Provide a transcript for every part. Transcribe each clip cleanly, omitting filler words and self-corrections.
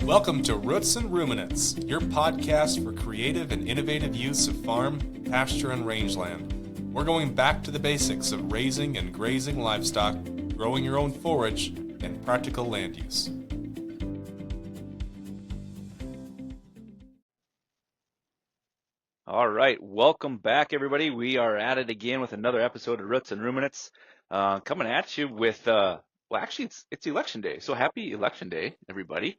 Welcome to Roots and Ruminants, your podcast for creative and innovative use of farm, pasture, and rangeland. We're going back to the basics of raising and grazing livestock, growing your own forage, and practical land use. All right, welcome back, everybody. We are at it again with another episode of Roots and Ruminants, coming at you with, actually, it's election day, so happy election day, everybody.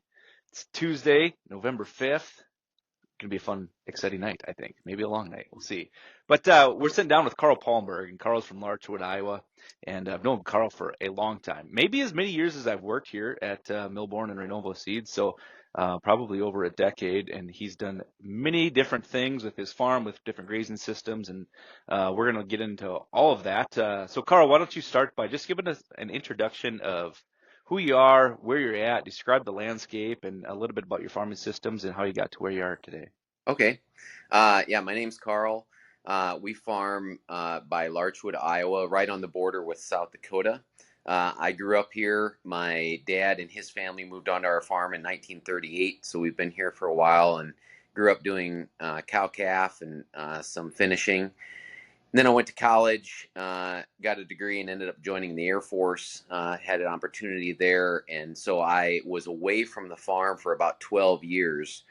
It's Tuesday, November 5th. Gonna be a fun, exciting night, I think. Maybe a long night, we'll see. But we're sitting down with Karl Palmberg, and Karl's from Larchwood, Iowa, and I've known Karl for a long time, maybe as many years as I've worked here at Millborn and Renovo Seeds. So probably over a decade, and he's done many different things with his farm, with different grazing systems, and we're going to get into all of that. So, Karl, why don't you start by just giving us an introduction of who you are, where you're at, describe the landscape, and a little bit about your farming systems and how you got to where you are today. Okay. Yeah, my name's Karl. We farm by Larchwood, Iowa, right on the border with South Dakota. I grew up here. My dad and his family moved onto our farm in 1938, so we've been here for a while and grew up doing cow-calf and some finishing. Then I went to college, got a degree, and ended up joining the Air Force. Had an opportunity there, and so I was away from the farm for about 12 years,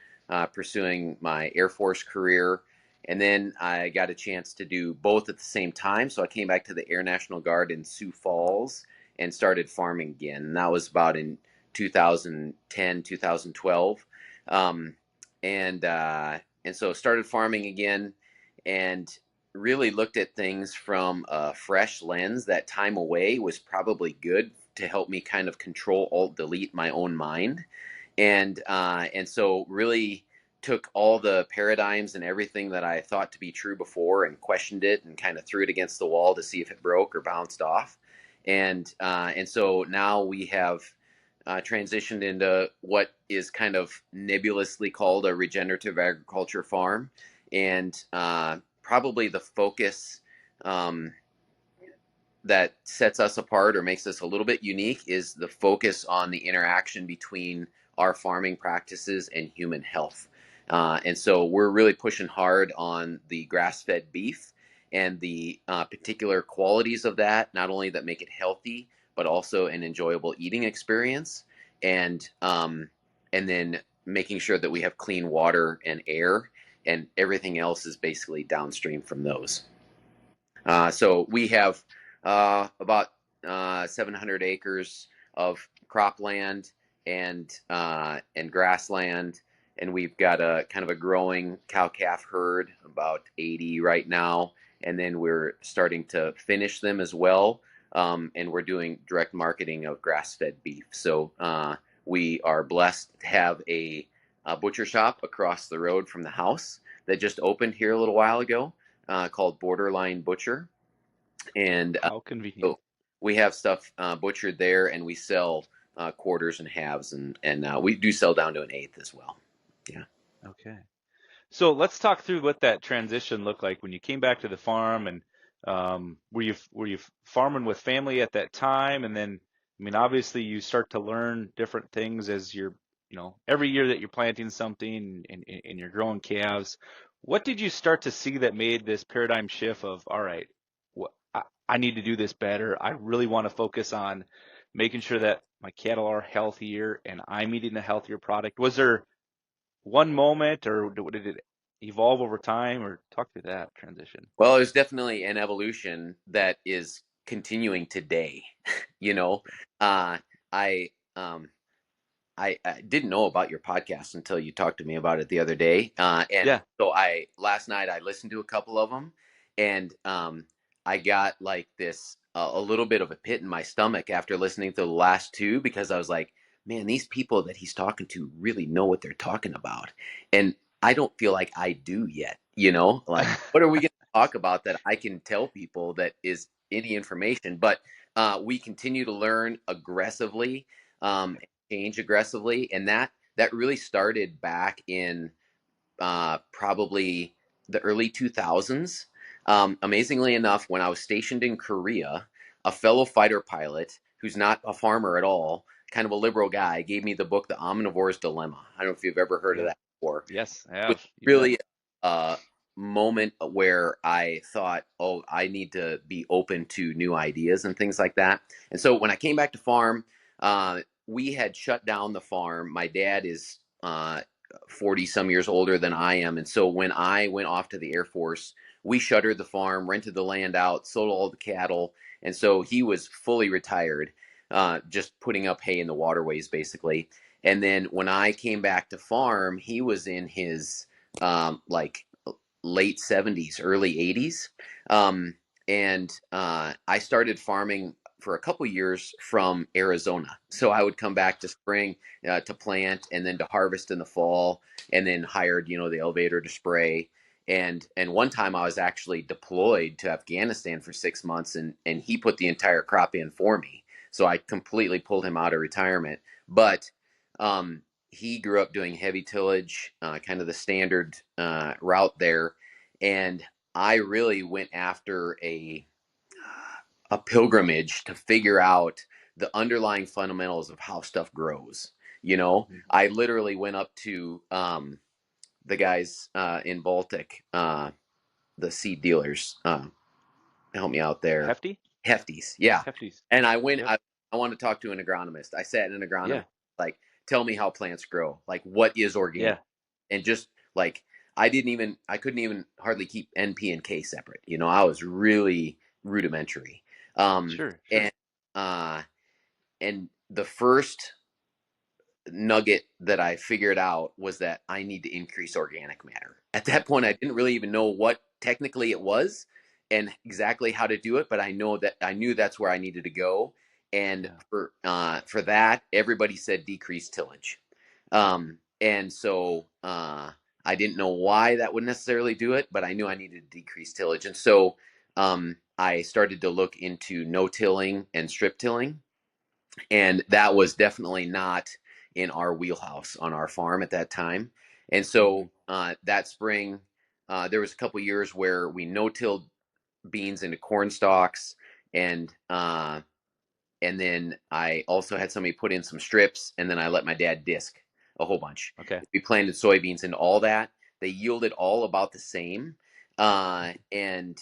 pursuing my Air Force career. And then I got a chance to do both at the same time. So I came back to the Air National Guard in Sioux Falls and started farming again. And that was about in 2010, 2012. And so started farming again and really looked at things from a fresh lens. That time away was probably good to help me kind of control, alt, delete my own mind. And so really took all the paradigms and everything that I thought to be true before and questioned it and kind of threw it against the wall to see if it broke or bounced off. And so now we have transitioned into what is kind of nebulously called a regenerative agriculture farm. And probably the focus that sets us apart or makes us a little bit unique is the focus on the interaction between our farming practices and human health. And so we're really pushing hard on the grass-fed beef and the particular qualities of that, not only that make it healthy, but also an enjoyable eating experience. And then making sure that we have clean water and air, and everything else is basically downstream from those. So we have about 700 acres of cropland and grassland, and we've got a kind of a growing cow-calf herd, about 80 right now, and then we're starting to finish them as well, and we're doing direct marketing of grass-fed beef. So we are blessed to have a butcher shop across the road from the house that just opened here a little while ago, called Borderline Butcher. And How convenient. so we have stuff butchered there, and we sell quarters and halves, and we do sell down to an eighth as well. Yeah. Okay. So let's talk through what that transition looked like when you came back to the farm, and were you farming with family at that time? And then, I mean, obviously you start to learn different things as you're, every year that you're planting something and you're growing calves. What did you start to see that made this paradigm shift of, all right, I need to do this better. I really want to focus on making sure that my cattle are healthier and I'm eating a healthier product. Was there one moment, or did it evolve over time, or talk through that transition? Well, there's definitely an evolution that is continuing today. you know, uh, I I didn't know about your podcast until you talked to me about it the other day. And Yeah. so last night I listened to a couple of them, and I got like this a little bit of a pit in my stomach after listening to the last two, because I was like, man, these people that he's talking to really know what they're talking about. And I don't feel like I do yet, like, what are we going to talk about that I can tell people that is any information? But we continue to learn aggressively. Change aggressively, and that really started back in probably the early 2000s. Amazingly enough, when I was stationed in Korea, a fellow fighter pilot who's not a farmer at all kind of a liberal guy, gave me the book, The Omnivore's Dilemma. I don't know if you've ever heard of Yeah. that before. Yes, I It was have. You bet. really a moment where I thought, oh, I need to be open to new ideas and things like that. And so when I came back to farm, we had shut down the farm. My dad is 40 some years older than I am. And so when I went off to the Air Force, we shuttered the farm, rented the land out, sold all the cattle. And so he was fully retired, just putting up hay in the waterways, basically. And then when I came back to farm, he was in his like late 70s, early 80s. And I started farming for a couple years from Arizona. So I would come back to spring to plant and then to harvest in the fall, and then hired, the elevator to spray. And one time I was actually deployed to Afghanistan for 6 months, and he put the entire crop in for me. So I completely pulled him out of retirement. But he grew up doing heavy tillage, kind of the standard route there. And I really went after a pilgrimage to figure out the underlying fundamentals of how stuff grows. I literally went up to the guys in Baltic, the seed dealers. Help me out there. Hefty? Hefties, yeah. Hefties. And I went. Yep. I wanted to talk to an agronomist. I sat in an agronomist, Yeah. like, tell me how plants grow. Like, what is Yeah. organic? And just like I couldn't even hardly keep NP and K separate. I was really rudimentary. Sure. And uh, and the first nugget that I figured out was that I need to increase organic matter. At that point, I didn't really even know what technically it was and exactly how to do it, but I knew that's where I needed to go. And for that, everybody said decrease tillage, and so I didn't know why that would necessarily do it, but I knew I needed to decrease tillage, and so I started to look into no tilling and strip tilling, and that was definitely not in our wheelhouse on our farm at that time. And so that spring, there was a couple years where we no-tilled beans into corn stalks, and and then I also had somebody put in some strips, and then I let my dad disc a whole bunch. Okay. We planted soybeans into all that. They yielded all about the same, and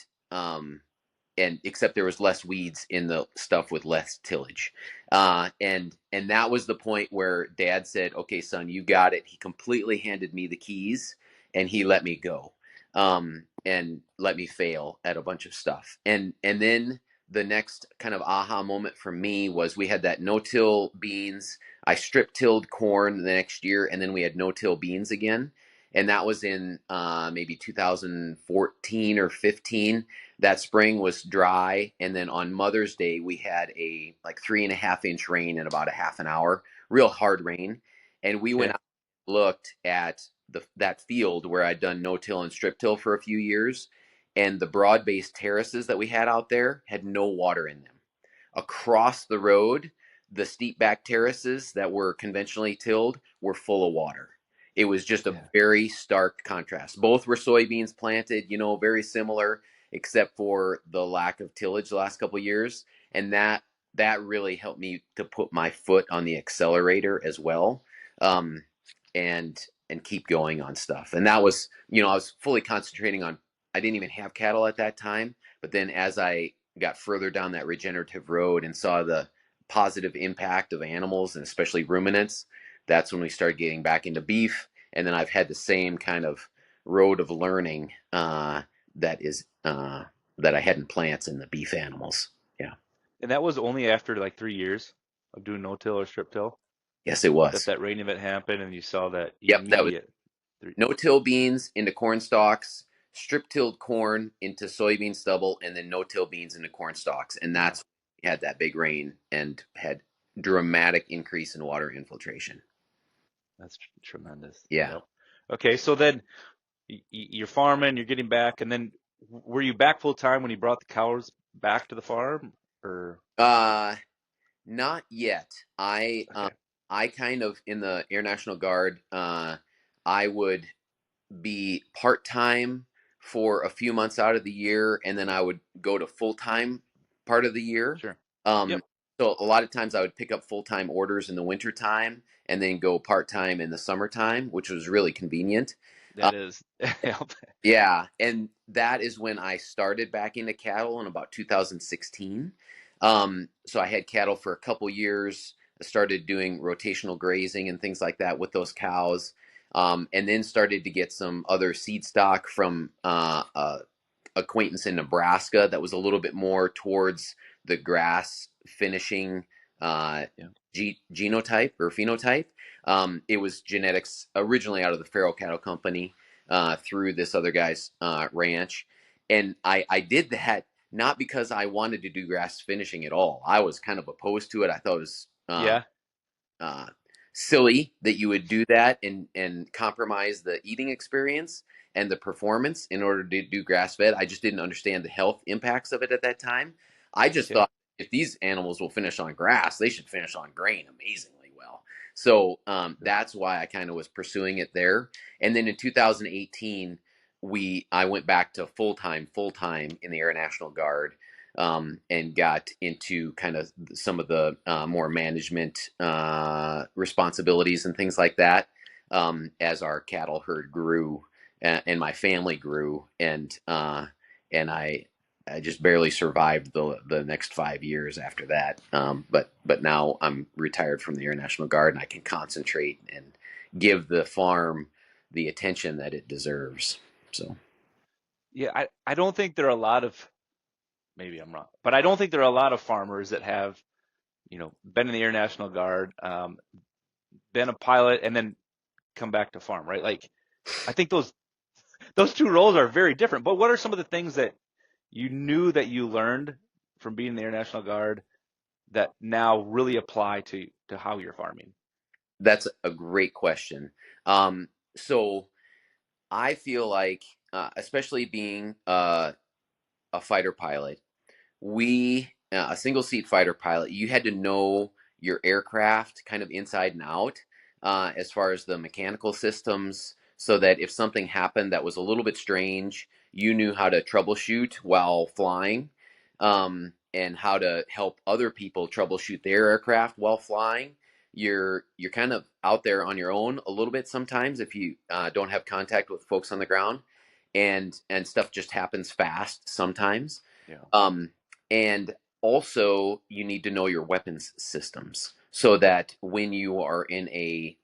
except there was less weeds in the stuff with less tillage, and that was the point where Dad said, "Okay, son, you got it." He completely handed me the keys, and he let me go, and let me fail at a bunch of stuff. And then the next kind of aha moment for me was we had that no-till beans. I strip-tilled corn the next year, and then we had no-till beans again, and that was in maybe 2014 or 15. That spring was dry, and then on Mother's Day we had a like 3.5 inch rain in about a half an hour, real hard rain. And we went out and looked at that field where I'd done no-till and strip-till for a few years, and the broad-based terraces that we had out there had no water in them. Across the road, the steep back terraces that were conventionally tilled were full of water. It was just a very stark contrast. Both were soybeans planted, very similar, except for the lack of tillage the last couple of years. And that really helped me to put my foot on the accelerator as well, um, and keep going on stuff. And that was, I was fully concentrating on. I didn't even have cattle at that time, but then as I got further down that regenerative road and saw the positive impact of animals and especially ruminants, that's when we started getting back into beef. And then I've had the same kind of road of learning that I had in plants and the beef animals. Yeah. And that was only after like 3 years of doing no-till or strip-till Yes, it that was. that rain event happened, and you saw that Yep, that was immediate. no-till beans into corn stalks, strip-tilled corn into soybean stubble, and then no-till beans into corn stalks. And that's when we had that big rain and had dramatic increase in water infiltration. That's tremendous. Yeah. Yep. Okay, so then you're farming, you're getting back, and then were you back full time when you brought the cows back to the farm, or? Not yet. Okay. I kind of in the Air National Guard. I would be part time for a few months out of the year, and then I would go to full time part of the year. Sure. Um, Yep. So a lot of times I would pick up full-time orders in the wintertime and then go part-time in the summertime, which was really convenient. Uh, That is, yep. yeah, and that is when I started back into cattle in about 2016. So I had cattle for a couple years. I started doing rotational grazing and things like that with those cows, and then started to get some other seed stock from acquaintance in Nebraska that was a little bit more towards the grass finishing uh, Yeah. genotype or phenotype. It was genetics originally out of the Feral Cattle Company through this other guy's ranch. And I did that not because I wanted to do grass finishing at all. I was kind of opposed to it. I thought it was Yeah. uh, silly that you would do that and compromise the eating experience and the performance in order to do grass fed. I just didn't understand the health impacts of it at that time. I just Okay. thought if these animals will finish on grass, they should finish on grain amazingly well. So Sure. that's why I kind of was pursuing it there. And then in 2018, I went back to full time in the Air National Guard, and got into kind of some of the more management responsibilities and things like that, as our cattle herd grew and my family grew, and I just barely survived the next 5 years after that. But now I'm retired from the Air National Guard and I can concentrate and give the farm the attention that it deserves. So Yeah, I don't think there are a lot of, maybe I'm wrong, but I don't think there are a lot of farmers that have, been in the Air National Guard, been a pilot, and then come back to farm, right? Like, I think those two roles are very different. But what are some of the things that you knew that you learned from being in the Air National Guard that now really apply to how you're farming? that's a great question. So I feel like, especially being a fighter pilot, a single seat fighter pilot, you had to know your aircraft kind of inside and out, as far as the mechanical systems, so that if something happened that was a little bit strange, you knew how to troubleshoot while flying, and how to help other people troubleshoot their aircraft while flying. You're kind of out there on your own a little bit sometimes if you don't have contact with folks on the ground, and stuff just happens fast sometimes. Yeah. um, and also, you need to know your weapons systems so that when you are in a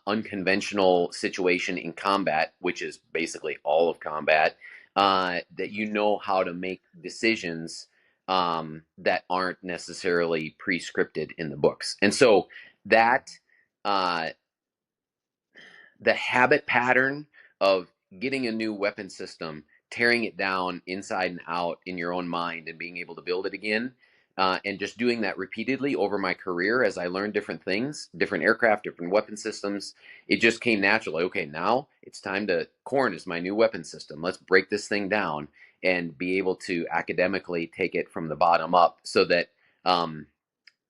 unconventional situation in combat, which is basically all of combat, that you know how to make decisions that aren't necessarily pre-scripted in the books. And so that uh, the habit pattern of getting a new weapon system, tearing it down inside and out in your own mind, and being able to build it again, and just doing that repeatedly over my career as I learned different things, different aircraft, different weapon systems. It just came naturally. Okay, now it's time to corn is my new weapon system. Let's break this thing down and be able to academically take it from the bottom up, so that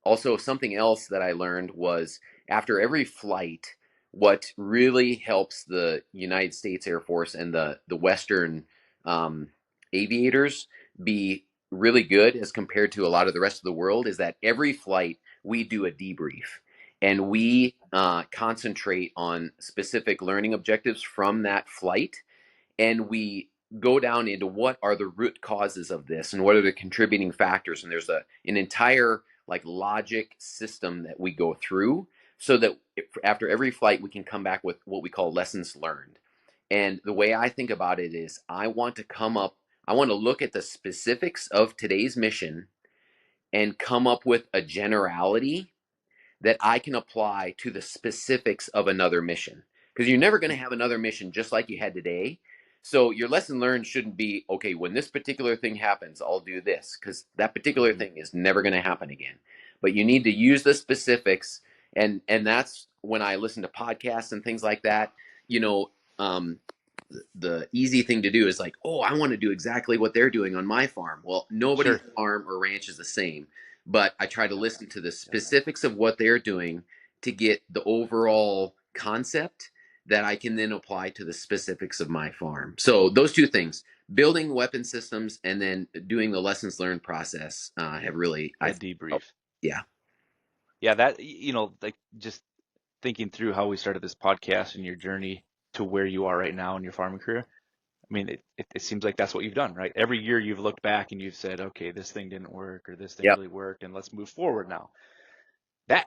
also, something else that I learned was after every flight, what really helps the United States Air Force and the Western um, aviators be really good as compared to a lot of the rest of the world is that every flight we do a debrief, and we concentrate on specific learning objectives from that flight, and we go down into what are the root causes of this and what are the contributing factors, and there's an entire like logic system that we go through, so that after every flight we can come back with what we call lessons learned. And the way I think about it is I want to look at the specifics of today's mission and come up with a generality that I can apply to the specifics of another mission. Because you're never going to have another mission just like you had today. So your lesson learned shouldn't be, okay, when this particular thing happens, I'll do this, because that particular Mm-hmm. thing is never going to happen again. But you need to use the specifics, and that's when I listen to podcasts and things like that. You know, the easy thing to do is like, oh, I want to do exactly what they're doing on my farm. Well, nobody's Sure. farm or ranch is the same, but I try to Yeah. listen to the Yeah. specifics of what they're doing to get the overall concept that I can then apply to the specifics of my farm. So those two things, building weapon systems and then doing the lessons learned process, have really, I The think, helped. debrief. Yeah. Yeah, that, like just thinking through how we started this podcast and your journey to where you are right now in your farming career. I mean, it seems like that's what you've done, right? Every year you've looked back and you've said, okay, this thing didn't work or this thing Yep. really worked, and let's move forward now. That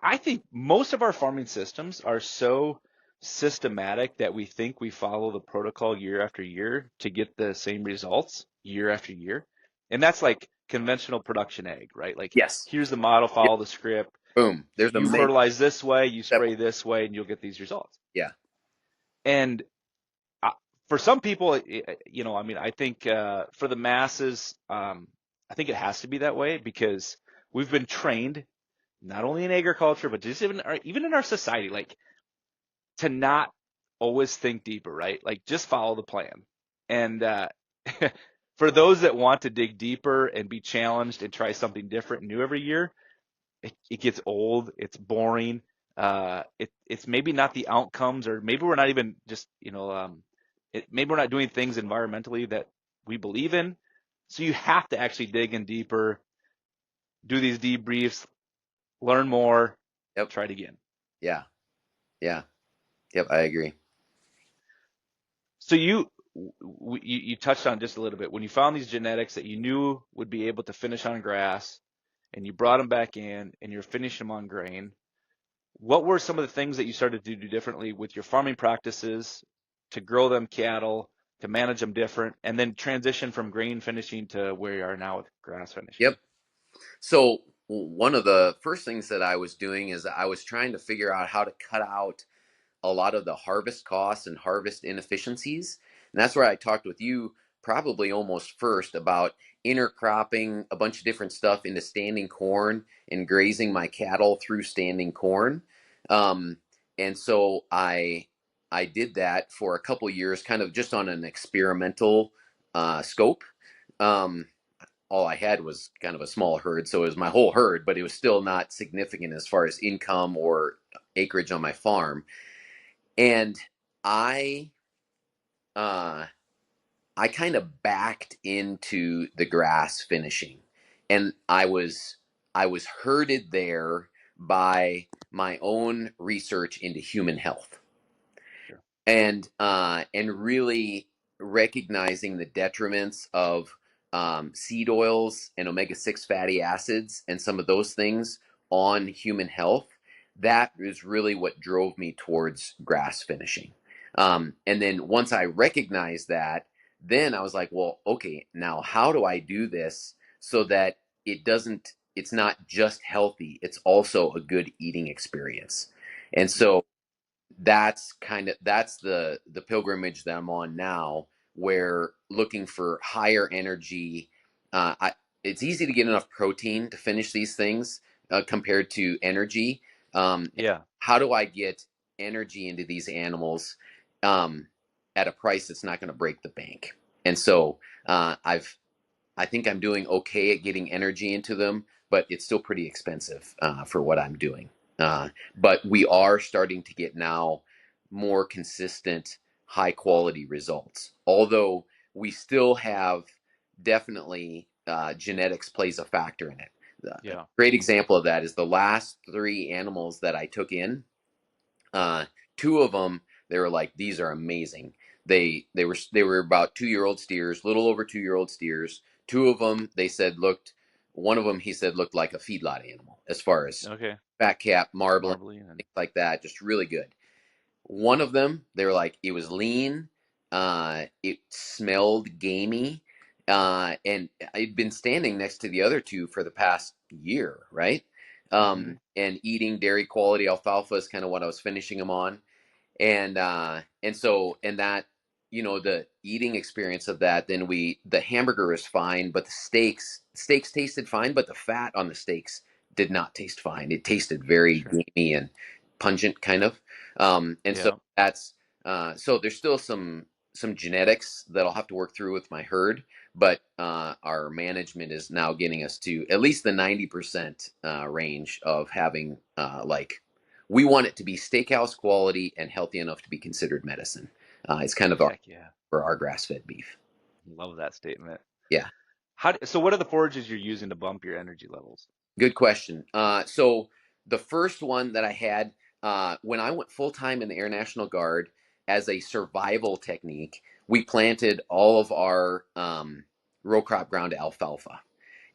I think most of our farming systems are so systematic that we think we follow the protocol year after year to get the same results year after year. And that's like conventional production ag, right? Like Yes. here's the model, Yep. follow the script. Boom. There's a You menu. fertilize this way, you Yep. spray this way, and you'll get these results. Yeah. And for some people, I mean, I think for the masses, I think it has to be that way because we've been trained not only in agriculture, but just even in our society, like to not always think deeper, right? Like just follow the plan. And for those that want to dig deeper and be challenged and try something different and new every year, it gets old, it's boring. It's maybe not the outcomes, or maybe we're not even just, maybe we're not doing things environmentally that we believe in. So you have to actually dig in deeper, do these debriefs, learn more, Yep. try it again. Yeah. Yeah. Yep. I agree. So you touched on just a little bit when you found these genetics that you knew would be able to finish on grass, and you brought them back in, and you're finishing them on grain. What were some of the things that you started to do differently with your farming practices to grow them cattle, to manage them different, and then transition from grain finishing to where you are now with grass finishing? Yep. So one of the first things that I was doing is I was trying to figure out how to cut out a lot of the harvest costs and harvest inefficiencies. And that's where I talked with you probably almost first about intercropping a bunch of different stuff into standing corn and grazing my cattle through standing corn. Um, and so I did that for a couple years, kind of just on an experimental scope. Um, all I had was kind of a small herd, so it was my whole herd, but it was still not significant as far as income or acreage on my farm. And I uh I kind of backed into the grass finishing, and I was herded there by my own research into human health, Sure. and really recognizing the detriments of seed oils and omega-6 fatty acids and some of those things on human health. That is really what drove me towards grass finishing. And then once I recognized that, then I was like, well, okay, now how do I do this so that it's not just healthy, it's also a good eating experience. And so that's the pilgrimage that I'm on now, where looking for higher energy. It's easy to get enough protein to finish these things compared to energy. Yeah. How do I get energy into these animals um, at a price that's not going to break the bank? And so I think I'm doing okay at getting energy into them, but it's still pretty expensive for what I'm doing. But we are starting to get now more consistent, high quality results. Although we still have definitely genetics plays a factor in it. A Yeah. great example of that is the last three animals that I took in. Uh, Two of them, they were like, these are amazing. They were about 2 year old steers, little over 2 year old steers. Two of them, they said looked. One of them, he said, looked like a feedlot animal as far as Okay. fat cap, marbling, Marbly and things like that. Just really good. One of them, they were like, it was lean, it smelled gamey, and I'd been standing next to the other two for the past year, right? And eating dairy quality alfalfa is kind of what I was finishing them on, and that, the eating experience of that, then the hamburger is fine, but the steaks tasted fine, but the fat on the steaks did not taste fine. It tasted very sure. gamey and pungent, kind of. And so Yeah. that's so there's still some genetics that I'll have to work through with my herd, but our management is now getting us to at least the 90% range of having like, we want it to be steakhouse quality and healthy enough to be considered medicine. It's kind of Heck yeah. for our grass-fed beef. Love that statement. Yeah. So what are the forages you're using to bump your energy levels? Good question. So the first one that I had when I went full time in the Air National Guard as a survival technique, we planted all of our row crop ground alfalfa.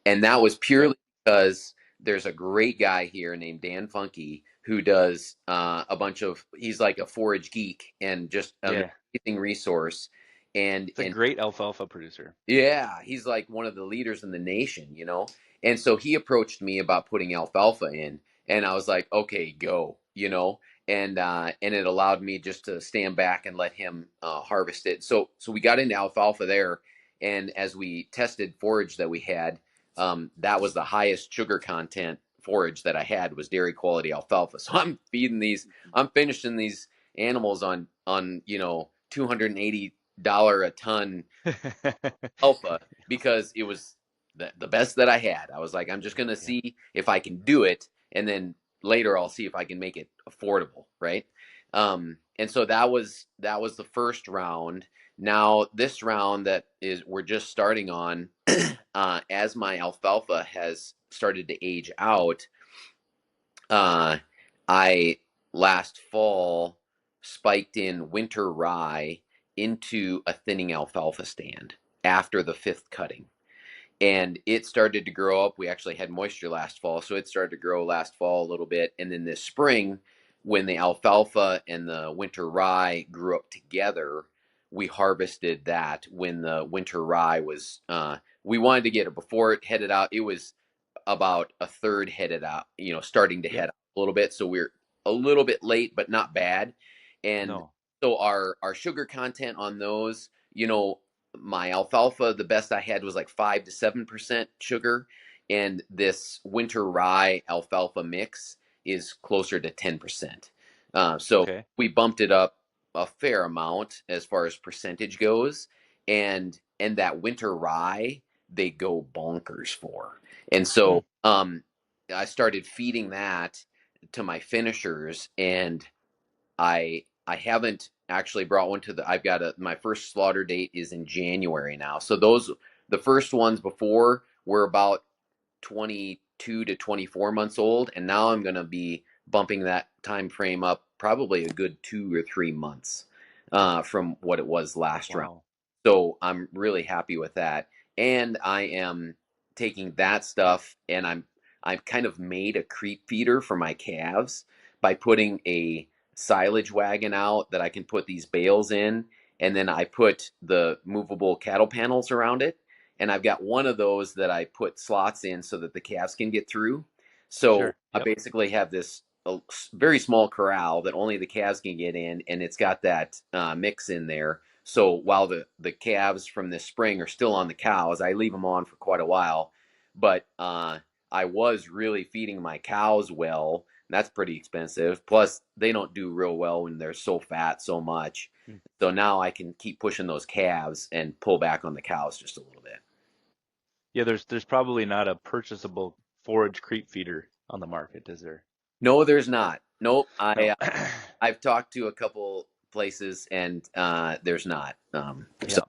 And that was Okay. purely because there's a great guy here named Dan Funky who does a bunch of, he's like a forage geek and just an Yeah. amazing resource. It's a And great alfalfa producer. yeah, he's like one of the leaders in the nation, you know? And so he approached me about putting alfalfa in, and I was like, okay, go, you know? And it allowed me just to stand back and let him harvest it. So we got into alfalfa there, and as we tested forage that we had, that was the highest sugar content forage that I had was dairy quality alfalfa. So I'm finishing these animals on $280 a ton alpha because it was the best that I had. I was like, I'm just gonna Yeah. see if I can do it, and then later I'll see if I can make it affordable, right? And so that was the first round. Now this round that is we're just starting on, as my alfalfa has started to age out, uh, I last fall spiked in winter rye into a thinning alfalfa stand after the fifth cutting. And it started to grow up. We actually had moisture last fall, so it started to grow last fall a little bit. And then this spring, when the alfalfa and the winter rye grew up together, we harvested that when the winter rye was, we wanted to get it before it headed out. It was about a third headed out, starting to Yep. head out a little bit. So we're a little bit late, but not bad. And No. so our sugar content on those, my alfalfa, the best I had was like 5 to 7% sugar, and this winter rye alfalfa mix is closer to 10%. So Okay. we bumped it up a fair amount as far as percentage goes, and that winter rye they go bonkers for. And Hmm. so I started feeding that to my finishers, and I haven't actually brought one to the. I've got my first slaughter date is in January now. So the first ones before were about 22 to 24 months old, and now I'm going to be bumping that time frame up probably a good 2 or 3 months from what it was last round. Wow. So I'm really happy with that. And I am taking that stuff and I've kind of made a creep feeder for my calves by putting a silage wagon out that I can put these bales in, and then I put the movable cattle panels around it, and I've got one of those that I put slots in so that the calves can get through. So Sure. I Yep. basically have this very small corral that only the calves can get in, and it's got that mix in there. So while the calves from this spring are still on the cows, I leave them on for quite a while. But I was really feeding my cows well. That's pretty expensive. Plus, they don't do real well when they're so fat so much. Hmm. So now I can keep pushing those calves and pull back on the cows just a little bit. Yeah, there's probably not a purchasable forage creep feeder on the market, is there? No, there's not. Nope. No. I've talked to a couple places and there's not. So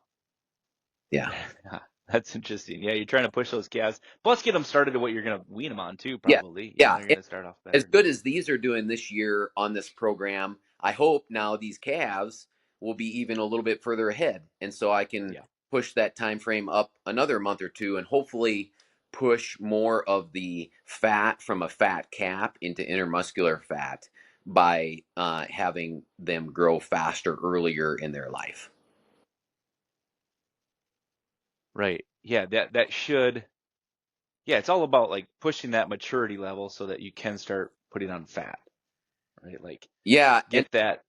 Yeah. yeah. That's interesting. Yeah, you're trying to push those calves. Plus, get them started to what you're gonna wean them on too. Yeah. Probably. Yeah. They're gonna start off As better. good as these are doing this year on this program, I hope now these calves will be even a little bit further ahead, and so I can Yeah. push that time frame up another month or two, and hopefully push more of the fat from a fat cap into intermuscular fat by having them grow faster earlier in their life. Right. Yeah. That should. Yeah. It's all about like pushing that maturity level so that you can start putting on fat. Right. Like Yeah, and get that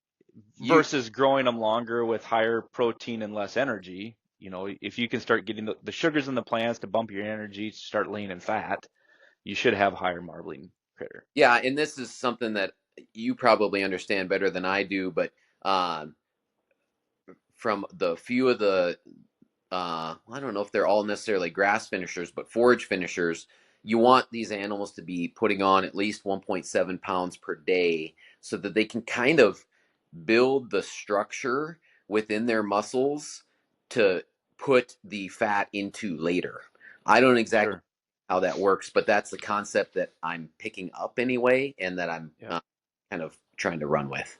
you versus growing them longer with higher protein and less energy. If you can start getting the sugars in the plants to bump your energy, start laying in fat, you should have higher marbling critter. yeah, and this is something that you probably understand better than I do, but um, from the few of the I don't know if they're all necessarily grass finishers, but forage finishers, you want these animals to be putting on at least 1.7 pounds per day so that they can kind of build the structure within their muscles to put the fat into later. I don't exactly Sure. how that works, but that's the concept that I'm picking up anyway, and that I'm Yep. kind of trying to run with.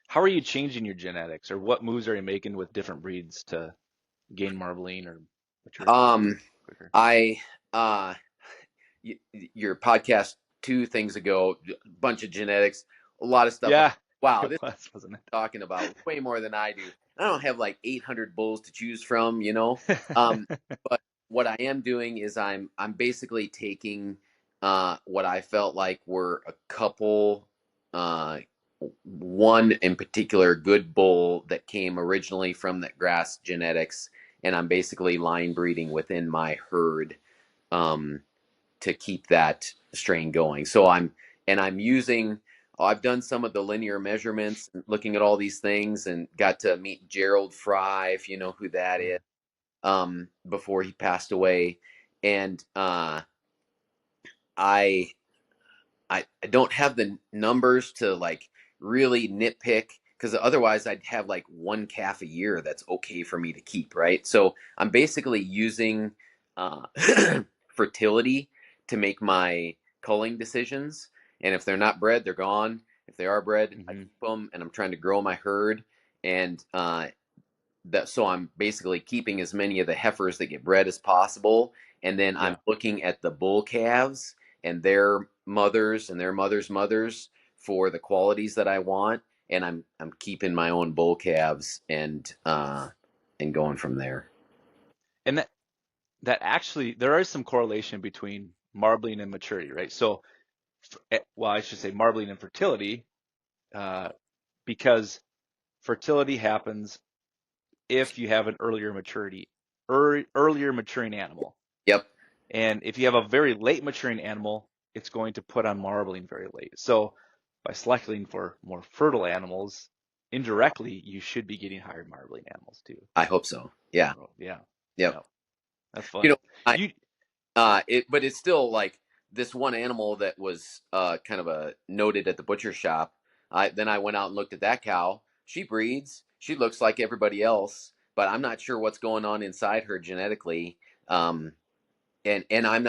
How are you changing your genetics, or what moves are you making with different breeds to gain marbling or mature Um, quicker? I your podcast 2 things ago, a bunch of genetics, a lot of stuff. Yeah, Wow, it this was, wasn't talking about way more than I do. I don't have like 800 bulls to choose from, it? Um, but what I am doing is I'm basically taking what I felt like were a couple, uh, one in particular good bull that came originally from that grass genetics, and I'm basically line breeding within my herd um, to keep that strain going. So I'm using. I've done some of the linear measurements, looking at all these things, and got to meet Gerald Fry, if you know who that Yeah. is, before he passed away, and I I don't have the numbers to like really nitpick, because otherwise I'd have like one calf a year that's okay for me to keep, right? So I'm basically using uh, fertility to make my culling decisions. And if they're not bred, they're gone. If they are bred, I Hmm. keep them, and I'm trying to grow my herd. And that so I'm basically keeping as many of the heifers that get bred as possible, and then I'm Yeah. looking at the bull calves and their mothers and their mothers' mothers for the qualities that I want, and I'm keeping my own bull calves and going from there. And that actually there is some correlation between marbling and maturity, right? So, well, I should say marbling and fertility, uh, because fertility happens if you have an earlier maturing animal. Yep, And if you have a very late maturing animal, it's going to put on marbling very late. So by selecting for more fertile animals, indirectly, you should be getting higher marbling animals too. I hope so. Yeah, So, yeah, yep. yeah, that's You fun. know, I You, but it's still like this one animal that was kind of a noted at the butcher shop. I went out and looked at that cow. She breeds. She looks like everybody else, but I'm not sure what's going on inside her genetically. Um, and I'm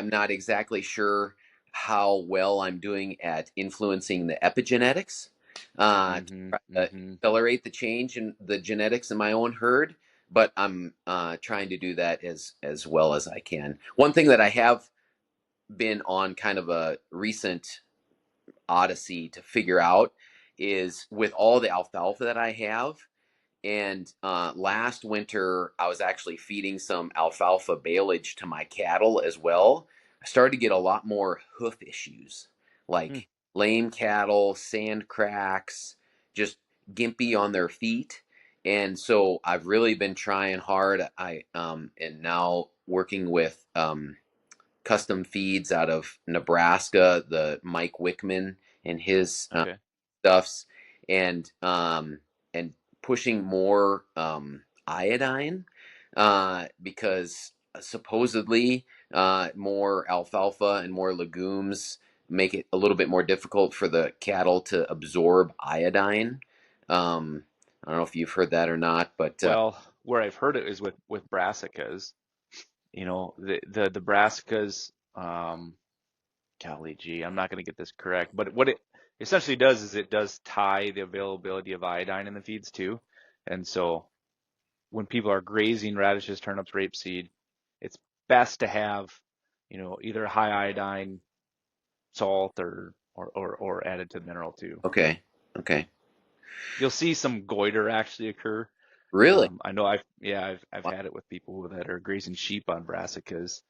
not exactly sure how well I'm doing at influencing the epigenetics to hmm try to hmm accelerate the change in the genetics in my own herd. But I'm trying to do that as well as I can. One thing that I have been on kind of a recent odyssey to figure out is, with all the alfalfa that I have, and last winter, I was actually feeding some alfalfa baleage to my cattle as well. I started to get a lot more hoof issues, like lame cattle, sand cracks, just gimpy on their feet. And so I've really been trying hard. I and now working with custom feeds out of Nebraska, the Mike Wickman and his Okay. stuffs, and pushing more iodine because supposedly more alfalfa and more legumes make it a little bit more difficult for the cattle to absorb iodine. I don't know if you've heard that or not, but Well, where I've heard it is with brassicas. The brassicas. Golly gee, I'm not going to get this correct, but what it essentially does is it does tie the availability of iodine in the feeds too. And so when people are grazing radishes, turnips, rapeseed, it's best to have, either high iodine salt or added to the mineral too. okay, okay, You'll see some goiter actually occur. really, I know I've wow. had it with people that are grazing sheep on brassicas.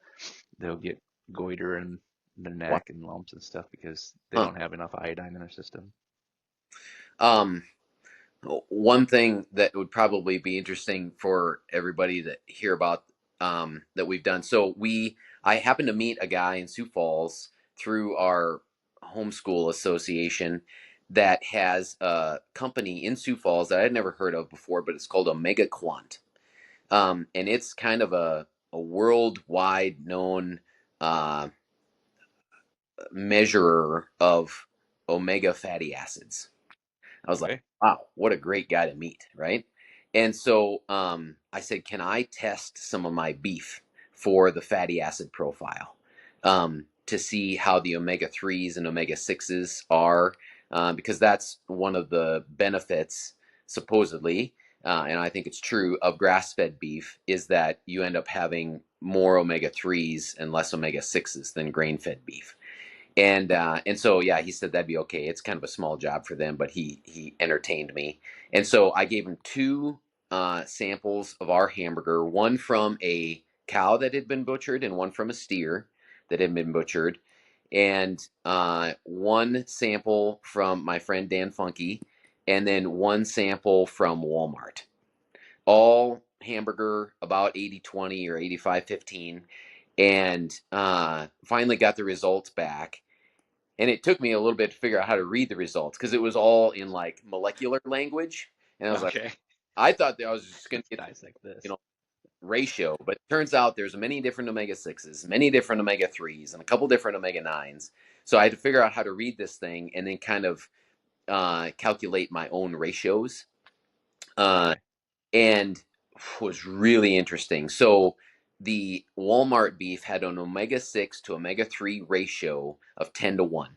They'll get goiter in their Wow. neck and lumps and stuff because they Huh. don't have enough iodine in their system. Um, One thing that would probably be interesting for everybody to hear about that we've done. I happened to meet a guy in Sioux Falls through our homeschool association that has a company in Sioux Falls that I had never heard of before, but it's called Omega Quant. And it's kind of a worldwide known uh, measurer of omega fatty acids. I was like, Okay. wow, what a great guy to meet, right? And so I said, can I test some of my beef for the fatty acid profile, to see how the omega-3s and omega-6s are, because that's one of the benefits, supposedly, and I think it's true, of grass-fed beef, is that you end up having more omega-3s and less omega-6s than grain-fed beef. And so yeah, he said that'd be okay. It's kind of a small job for them, but he entertained me. And so I gave him two samples of our hamburger, one from a cow that had been butchered and one from a steer that had been butchered, and one sample from my friend Dan Funky, and then one sample from Walmart. All hamburger, about 80-20 or 85-15, and finally got the results back. And it took me a little bit to figure out how to read the results because it was all in like molecular language. And I was like, Okay. I thought that I was just going to get, Nice like this. ratio, but it turns out there's many different omega-6s, many different omega-3s, and a couple different omega-9s. So I had to figure out how to read this thing and then kind of calculate my own ratios. Okay. And was really interesting. So the Walmart beef had an omega-6 to omega-3 ratio of 10-1.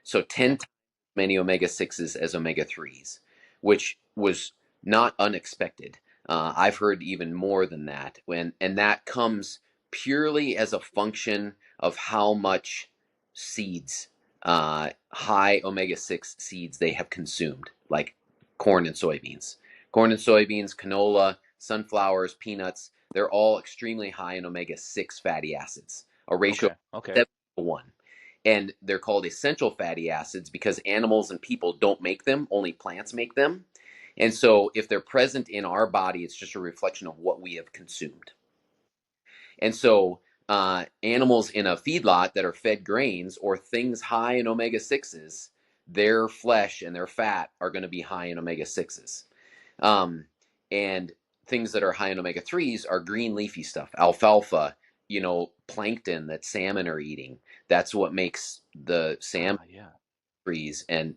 So 10 Okay. times as many omega-6s as omega-3s, which was not unexpected. I've heard even more than that, and that comes purely as a function of how much seeds, high omega-6 seeds they have consumed, like corn and soybeans. Corn and soybeans, canola, sunflowers, peanuts, they're all extremely high in omega-6 fatty acids, a ratio Okay. of 7-1. And they're called essential fatty acids because animals and people don't make them, only plants make them. And so if they're present in our body, it's just a reflection of what we have consumed. And so animals in a feedlot that are fed grains or things high in omega-6s, their flesh and their fat are going to be high in omega-6s. And things that are high in omega-3s are green leafy stuff, alfalfa, plankton that salmon are eating. That's what makes the salmon Yeah. trees. And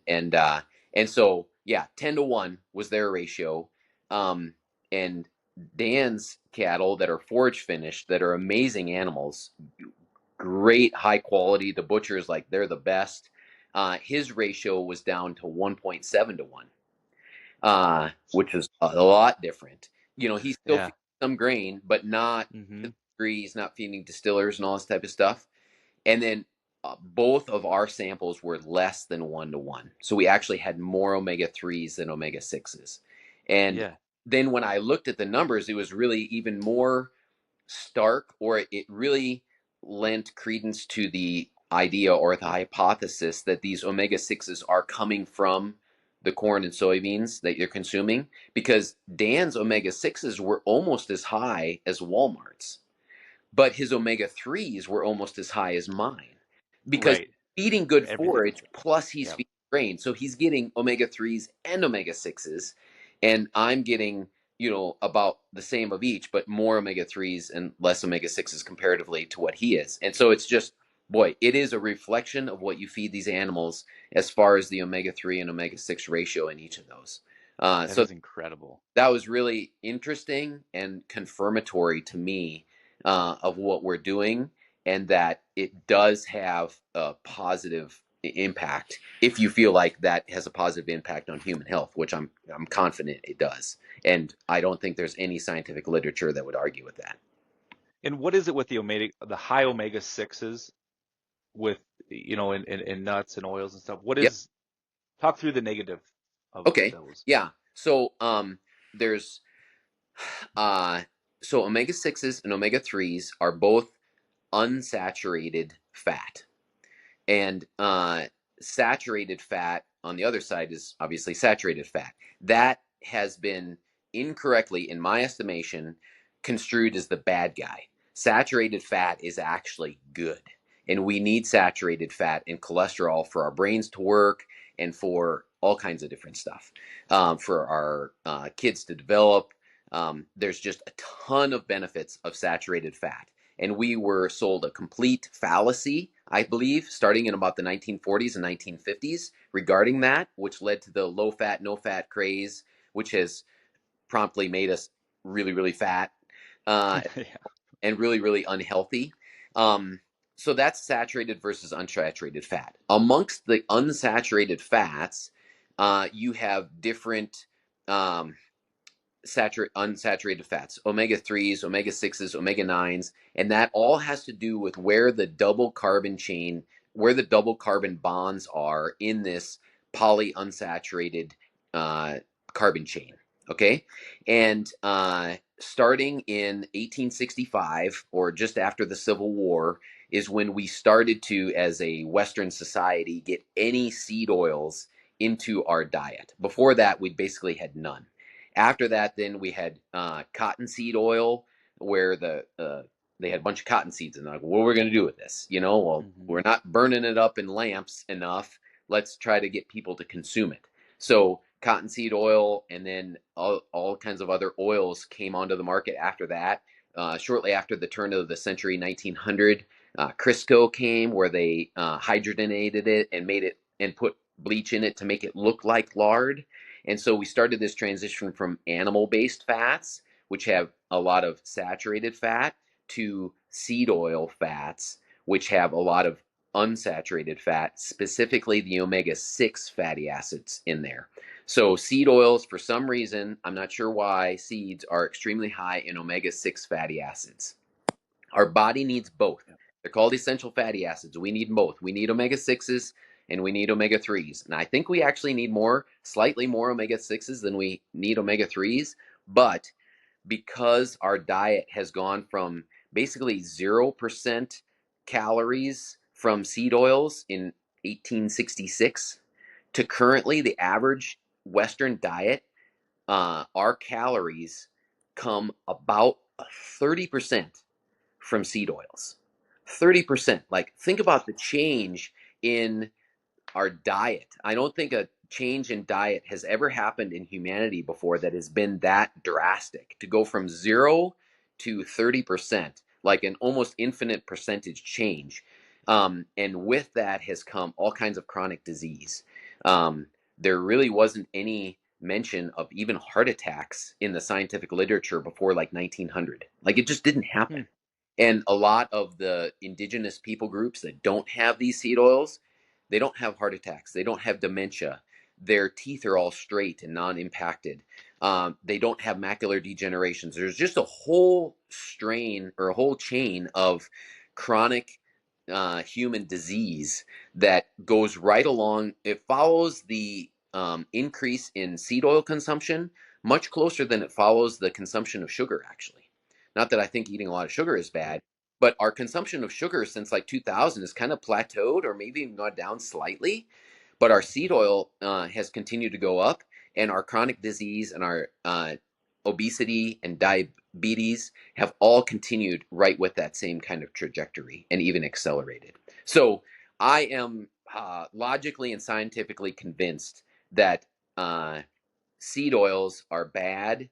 so yeah, 10-1 was their ratio. And Dan's cattle that are forage finished, that are amazing animals, great high quality. The butchers, like, they're the best. His ratio was down to 1.7-1, which is a lot different. He's still Yeah. feeding some grain, but not to Mm-hmm. the degree he's not feeding distillers and all this type of stuff. And then both of our samples were less than 1-1. So we actually had more omega-3s than omega-6s. And Yeah. then when I looked at the numbers, it was really even more stark, or it really lent credence to the idea or the hypothesis that these omega-6s are coming from the corn and soybeans that you're consuming, because Dan's omega-6s were almost as high as Walmart's, but his omega-3s were almost as high as mine because Right. he's feeding good Everything is forage plus he's Yep. feeding grain. So he's getting omega-3s and omega-6s, and I'm getting, about the same of each, but more omega-3s and less omega-6s comparatively to what he is. And so it's just, boy, it is a reflection of what you feed these animals as far as the omega-3 and omega-6 ratio in each of those. That So is incredible. that was really interesting and confirmatory to me, of what we're doing, and that it does have a positive impact if you feel like that has a positive impact on human health, which I'm confident it does. And I don't think there's any scientific literature that would argue with that. And what is it with the high omega sixes with in nuts and oils and stuff? Yep. Talk through the negative of Okay. those. Yeah. So there's so omega-6s and omega-3s are both unsaturated fat. And saturated fat on the other side is obviously saturated fat. That has been incorrectly, in my estimation, construed as the bad guy. Saturated fat is actually good. And we need saturated fat and cholesterol for our brains to work and for all kinds of different stuff, for our kids to develop. There's just a ton of benefits of saturated fat. And we were sold a complete fallacy, I believe, starting in about the 1940s and 1950s regarding that, which led to the low fat, no fat craze, which has promptly made us really, really fat. Yeah. and really, really unhealthy. Um, so that's saturated versus unsaturated fat. Amongst the unsaturated fats, you have different um, unsaturated fats, omega 3s, omega 6s, omega 9s, and that all has to do with where the double carbon bonds are in this polyunsaturated uh, carbon chain. Okay. And starting in 1865, or just after the Civil War, is when we started to, as a Western society, get any seed oils into our diet. Before that, we basically had none. After that, then we had cottonseed oil, where they had a bunch of cotton seeds, and they're like, what are we going to do with this? Well, Mm-hmm. we're not burning it up in lamps enough. Let's try to get people to consume it. So cottonseed oil, and then all kinds of other oils came onto the market after that. Shortly after the turn of the century, 1900, Crisco came, where they hydrogenated it and made it and put bleach in it to make it look like lard. And so we started this transition from animal-based fats, which have a lot of saturated fat, to seed oil fats, which have a lot of unsaturated fat, specifically the omega-6 fatty acids in there. So seed oils, for some reason, I'm not sure why, seeds are extremely high in omega-6 fatty acids. Our body needs both. They're called essential fatty acids. We need both. We need omega 6s and we need omega 3s. And I think we actually need slightly more omega 6s than we need omega 3s. But because our diet has gone from basically 0% calories from seed oils in 1866 to currently the average Western diet, our calories come about 30% from seed oils. 30%. Like, think about the change in our diet. I don't think a change in diet has ever happened in humanity before that has been that drastic. To go from 0 to 30%, like an almost infinite percentage change. And with that has come all kinds of chronic disease. There really wasn't any mention of even heart attacks in the scientific literature before like 1900. Like, it just didn't happen. And a lot of the indigenous people groups that don't have these seed oils, they don't have heart attacks. They don't have dementia. Their teeth are all straight and non-impacted. They don't have macular degenerations. There's just a whole strain or a whole chain of chronic human disease that goes right along. It follows the increase in seed oil consumption much closer than it follows the consumption of sugar, actually. Not that I think eating a lot of sugar is bad, but our consumption of sugar since like 2000 has kind of plateaued or maybe even gone down slightly. But our seed oil has continued to go up, and our chronic disease and our obesity and diabetes have all continued right with that same kind of trajectory and even accelerated. So I am logically and scientifically convinced that seed oils are bad,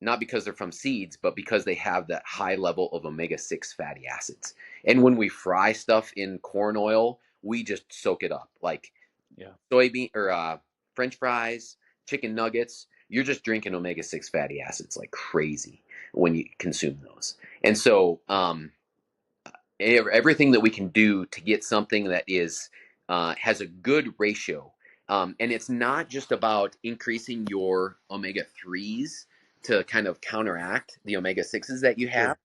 not because they're from seeds, but because they have that high level of omega-6 fatty acids. And when we fry stuff in corn oil, we just soak it up. Like soybean or French fries, chicken nuggets, you're just drinking omega-6 fatty acids like crazy when you consume those. And so everything that we can do to get something that is has a good ratio. And it's not just about increasing your omega 3s to kind of counteract the omega 6s that you have.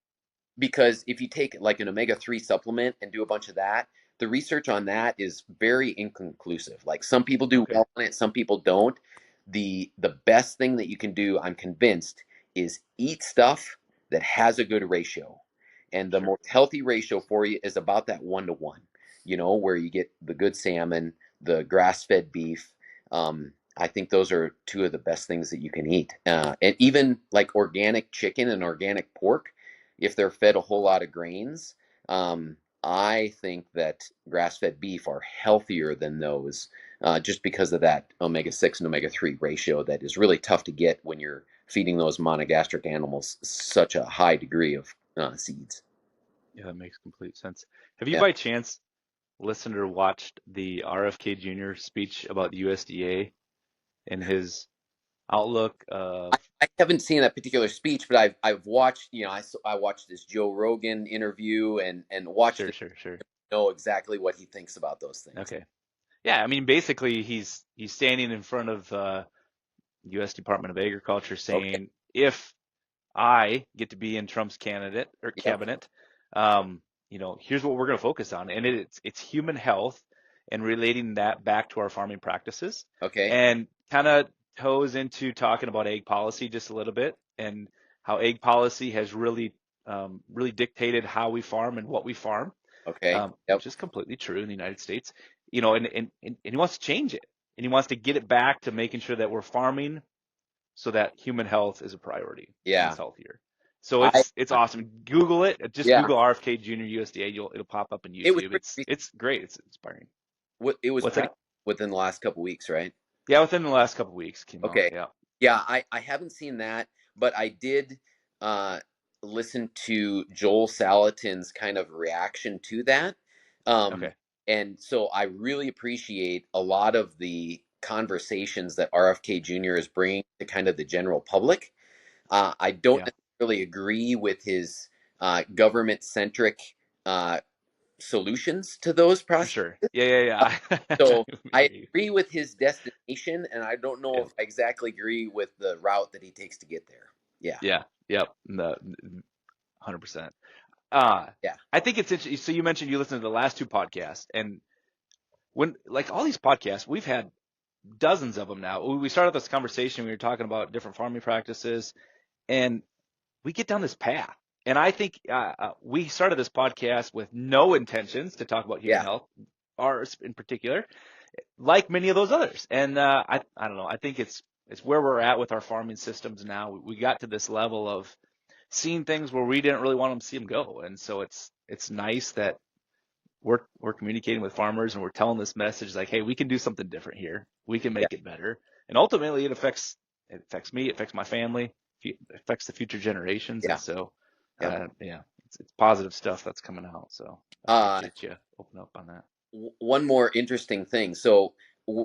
Because if you take like an omega 3 supplement and do a bunch of that, the research on that is very inconclusive. Like, some people do well on it, some people don't. The best thing that you can do, I'm convinced, is eat stuff that has a good ratio. And the most healthy ratio for you is about that 1-to-1, where you get the good salmon, the grass-fed beef. I think those are two of the best things that you can eat. And even like organic chicken and organic pork, if they're fed a whole lot of grains, I think that grass-fed beef are healthier than those, just because of that omega-6 and omega-3 ratio that is really tough to get when you're feeding those monogastric animals such a high degree of seeds. Yeah, that makes complete sense. Have you Yeah. by chance listened or watched the RFK Jr. speech about the USDA and his outlook of. I haven't seen that particular speech, but I've watched, I watched this Joe Rogan interview and watched Sure, it, sure, sure. know exactly what he thinks about those things. Okay. Yeah, I mean, basically, he's standing in front of U.S. Department of Agriculture Okay. saying, if I get to be in Trump's candidate or Yep. cabinet, here's what we're going to focus on, and it's human health and relating that back to our farming practices, Okay. and kind of toes into talking about egg policy just a little bit, and how egg policy has really dictated how we farm and what we farm, Okay. Yep. which is completely true in the United States. And he wants to change it, and he wants to get it back to making sure that we're farming so that human health is a priority and Yeah. it's healthier. So I it's awesome. Google it. Just yeah. Google RFK Jr. USDA. It'll pop up on It was YouTube. pretty It's great. It's inspiring. it was What's pretty that? within the last couple weeks, right? Yeah, within the last couple of weeks came out. Okay. Yeah. Yeah, I haven't seen that, but I did uh, listen to Joel Salatin's kind of reaction to that. Um, Okay. and so I really appreciate a lot of the conversations that RFK Jr. is bringing to kind of the general public. I don't Yeah. necessarily agree with his government centric uh, solutions to those For processes. sure. Yeah. Yeah. So Me I too. agree with his destination, and I don't know Yeah. if I exactly agree with the route that he takes to get there. Yeah, Yeah. Yep. 100%. Uh, yeah, I think it's interesting. So you mentioned you listened to the last two podcasts, and when like all these podcasts, we've had dozens of them now. We started this conversation. We were talking about different farming practices, and we get down this path. And I think we started this podcast with no intentions to talk about human yeah, health, ours in particular, like many of those others. And I don't know. I think it's where we're at with our farming systems now. We got to this level of seeing things where we didn't really want them to see them go, and so it's nice that we're communicating with farmers and we're telling this message like, hey, we can do something different here. We can yeah, make it better, and ultimately it affects me, it affects my family, it affects the future generations, and yeah, so yep. yeah, it's positive stuff that's coming out. So I Uh, appreciate you open up on that. one more interesting thing. So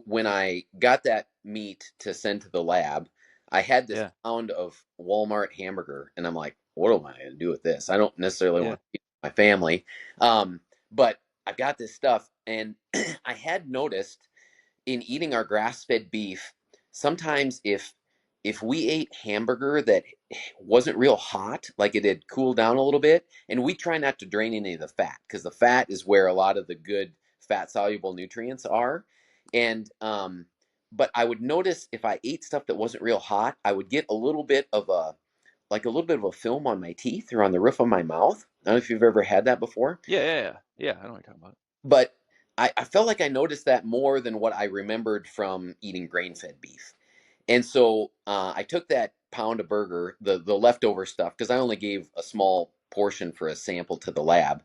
when I got that meat to send to the lab, I had this Yeah, pound of Walmart hamburger, and I'm like, what am I going to do with this? I don't necessarily yeah, want to feed my family, but I've got this stuff, and I had noticed in eating our grass-fed beef, sometimes if we ate hamburger that wasn't real hot, like it had cooled down a little bit, and we try not to drain any of the fat because the fat is where a lot of the good fat soluble nutrients are. And but I would notice if I ate stuff that wasn't real hot, I would get a little bit of a film on my teeth or on the roof of my mouth. I don't know if you've ever had that before, yeah. I know what you're talking about. but I felt like I noticed that more than what I remembered from eating grain fed beef. And so I took that pound of burger, the leftover stuff, because I only gave a small portion for a sample to the lab,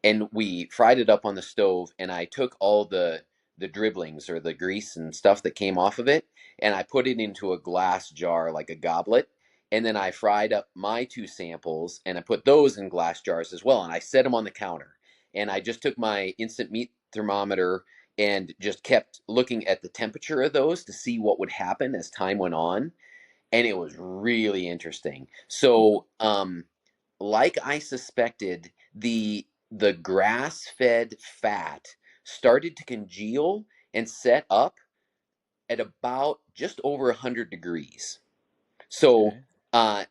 and we fried it up on the stove. And I took all the dribblings or the grease and stuff that came off of it, and I put it into a glass jar like a goblet. And then I fried up my two samples, and I put those in glass jars as well. And I set them on the counter. And I just took my instant meat thermometer and just kept looking at the temperature of those to see what would happen as time went on. And it was really interesting. So, like I suspected, the grass fed fat started to congeal and set up at about just over 100 degrees. So, Okay. uh,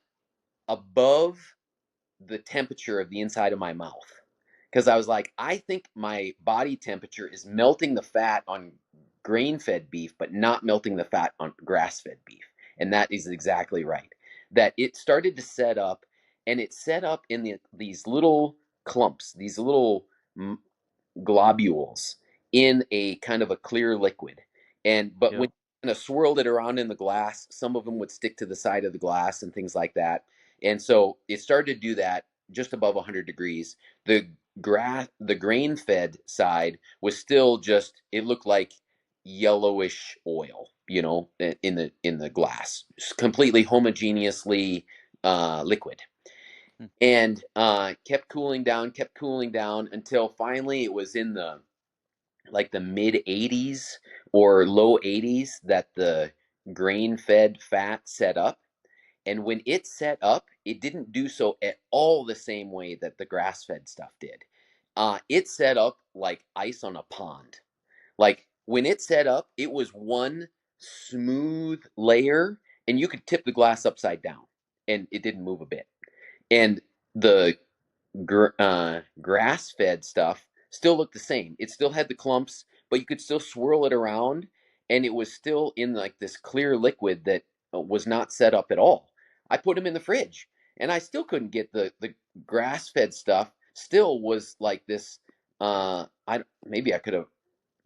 above the temperature of the inside of my mouth. Because I was like, I think my body temperature is melting the fat on grain fed beef, but not melting the fat on grass fed beef. And that is exactly right. That it started to set up, and it set up in these little clumps, these little globules in a kind of a clear liquid. And but when Yep. you kind of swirled it around in the glass, some of them would stick to the side of the glass and things like that. And so it started to do that just above 100 degrees. The grain fed side was still just, it looked like yellowish oil, in the glass, just completely homogeneously liquid, Hmm. and kept cooling down until finally it was in the mid 80s or low 80s that the grain-fed fat set up. And when it set up, it didn't do so at all the same way that the grass-fed stuff did. It set up like ice on a pond. Like when it set up, it was one smooth layer, and you could tip the glass upside down, and it didn't move a bit. And the grass-fed stuff still looked the same. It still had the clumps, but you could still swirl it around, and it was still in like this clear liquid that was not set up at all. I put them in the fridge, and I still couldn't get the grass-fed stuff. Still was like this. Maybe I could have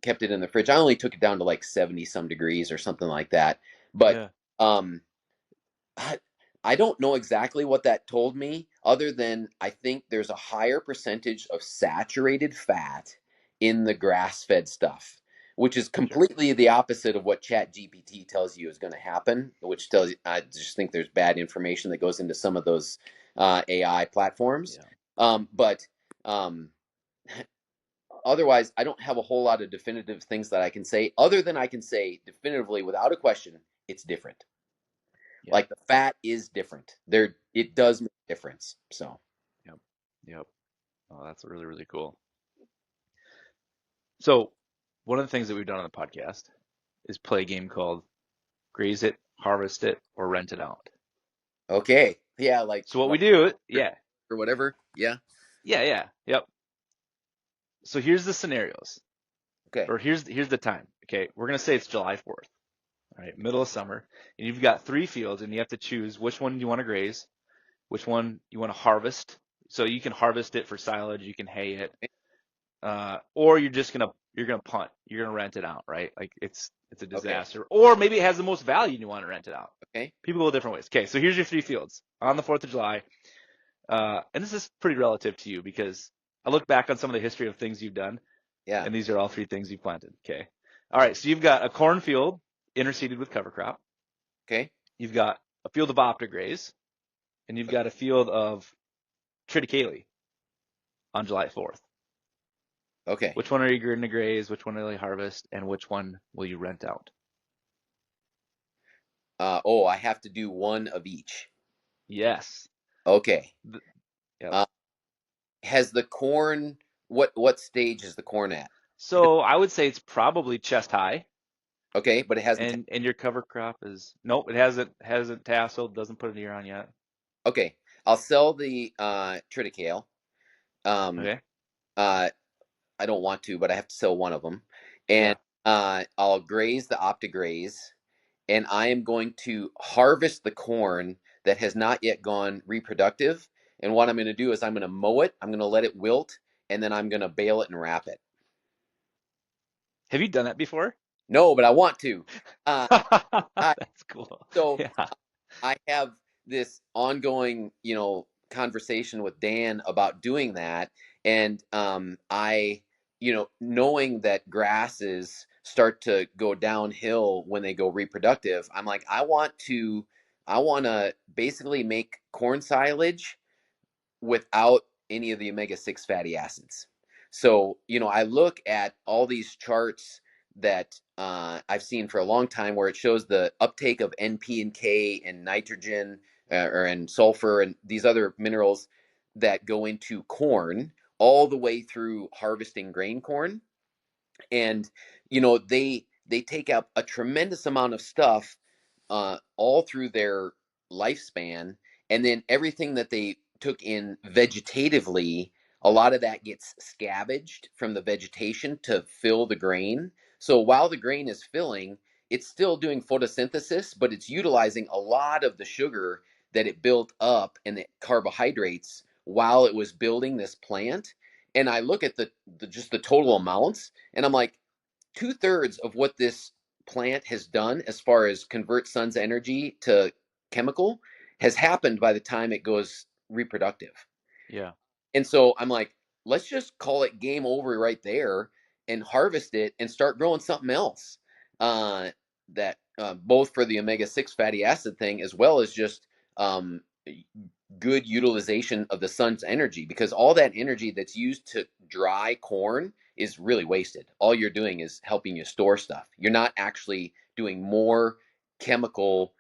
kept it in the fridge. I only took it down to like 70 some degrees or something like that. But Yeah. I, I don't know exactly what that told me, other than I think there's a higher percentage of saturated fat in the grass-fed stuff, which is completely the opposite of what ChatGPT tells you is going to happen, which tells you, I just think there's bad information that goes into some of those AI platforms. Yeah. But otherwise, I don't have a whole lot of definitive things that I can say, other than I can say definitively, without a question, it's different. Yeah. Like the fat is different. It does make a difference. So, Yep. Yep. Oh, that's really, really cool. So one of the things that we've done on the podcast is play a game called Graze It, Harvest It, or Rent It Out. okay, yeah, like So what we do, yeah, or whatever, yeah, yep. So here's the scenarios, okay, or here's the time. Okay, we're gonna say it's July 4th, all right, middle of summer, and you've got 3 fields, and you have to choose which one you want to graze, which one you want to harvest. So you can harvest it for silage, you can hay it, or you're gonna punt, you're gonna rent it out, right? Like it's a disaster, or maybe it has the most value and you want to rent it out. okay, People go different ways. Okay, so here's your 3 fields on the 4th of July. And this is pretty relative to you because I look back on some of the history of things you've done, yeah, and these are all 3 things you planted. Okay. All right. So you've got a cornfield interseeded with cover crop. okay, You've got a field of optigraze, and you've got a field of triticale on July 4th. okay. Which one are you going to graze? Which one will you harvest? And which one will you rent out? I have to do one of each. Yes. Okay. Yep. Has the corn? What stage is the corn at? So I would say it's probably chest high. Okay, but it hasn't. And your cover crop is nope, it hasn't tasseled, doesn't put an ear on yet. Okay, I'll sell the triticale. Okay. I don't want to, but I have to sell one of them, and I'll graze the optigraze, and I am going to harvest the corn that has not yet gone reproductive. And what I'm going to do is I'm going to mow it, I'm going to let it wilt, and then I'm going to bale it and wrap it. Have you done that before? No, but I want to. That's cool. So Yeah. I have this ongoing, conversation with Dan about doing that, and knowing that grasses start to go downhill when they go reproductive, I'm like, I want to basically make corn silage without any of the omega-6 fatty acids. So, I look at all these charts that I've seen for a long time where it shows the uptake of NP and K and nitrogen and sulfur and these other minerals that go into corn all the way through harvesting grain corn. And, they take up a tremendous amount of stuff all through their lifespan, and then everything that they took in vegetatively, a lot of that gets scavenged from the vegetation to fill the grain. So while the grain is filling, it's still doing photosynthesis, but it's utilizing a lot of the sugar that it built up and the carbohydrates while it was building this plant. And I look at just the total amounts, and I'm like, 2/3 of what this plant has done as far as convert sun's energy to chemical has happened by the time it goes reproductive. Yeah. And so I'm like, let's just call it game over right there and harvest it and start growing something else. That both for the omega-6 fatty acid thing as well as just um, good utilization of the sun's energy, because all that energy that's used to dry corn is really wasted. All you're doing is helping you store stuff. You're not actually doing more chemical